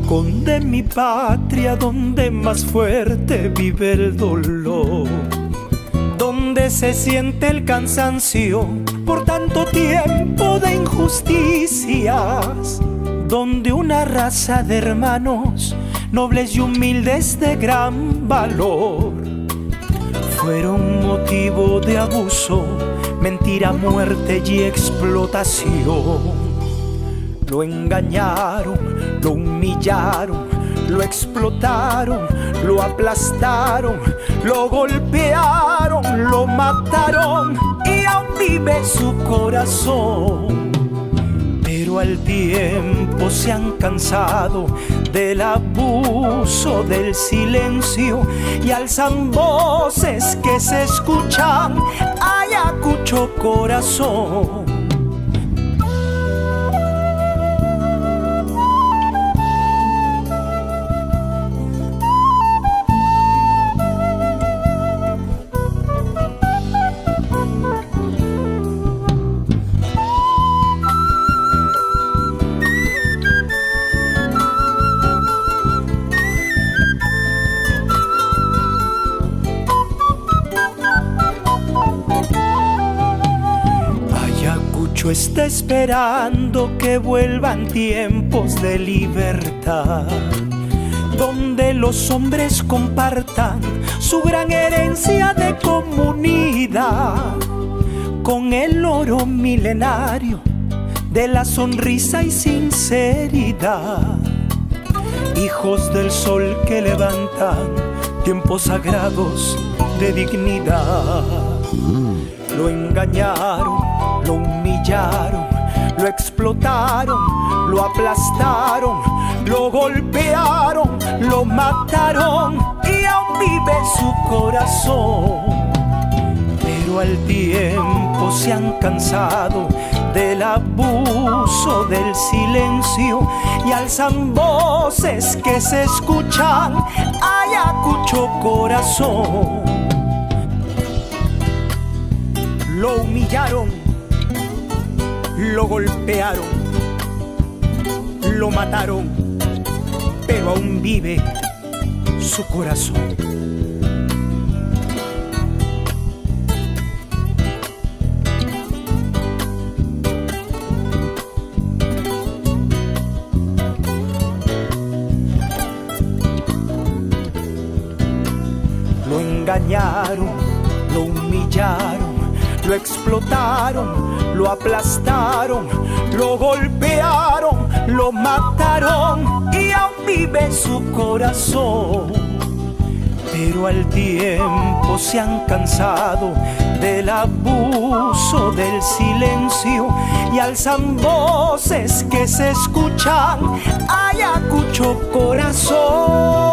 rincón de mi patria donde más fuerte vive el dolor, donde se siente el cansancio por tanto tiempo de injusticias, donde una raza de hermanos nobles y humildes de gran valor fueron motivo de abuso, mentira, muerte y explotación. Lo engañaron, lo humillaron, lo explotaron, lo aplastaron, lo golpearon, lo mataron y aún vive su corazón. Pero al tiempo se han cansado del abuso, del silencio, y alzan voces que se escuchan, Ayacucho corazón. Ayacucho está esperando que vuelvan tiempos de libertad, donde los hombres compartan su gran herencia de comunidad, con el oro milenario de la sonrisa y sinceridad. Hijos del sol que levantan tiempos sagrados de dignidad. Lo engañaron, lo humillaron, lo explotaron, lo aplastaron, lo golpearon, lo mataron y aún vive su corazón. Pero al tiempo se han cansado del abuso, del silencio, y alzan voces que se escuchan, Ayacucho corazón. Lo humillaron, lo golpearon, lo mataron, pero aún vive su corazón. Lo engañaron, lo humillaron, lo explotaron, lo aplastaron, lo golpearon, lo mataron y aún vive su corazón. Pero al tiempo se han cansado del abuso, del silencio, y alzan voces que se escuchan, Ayacucho corazón.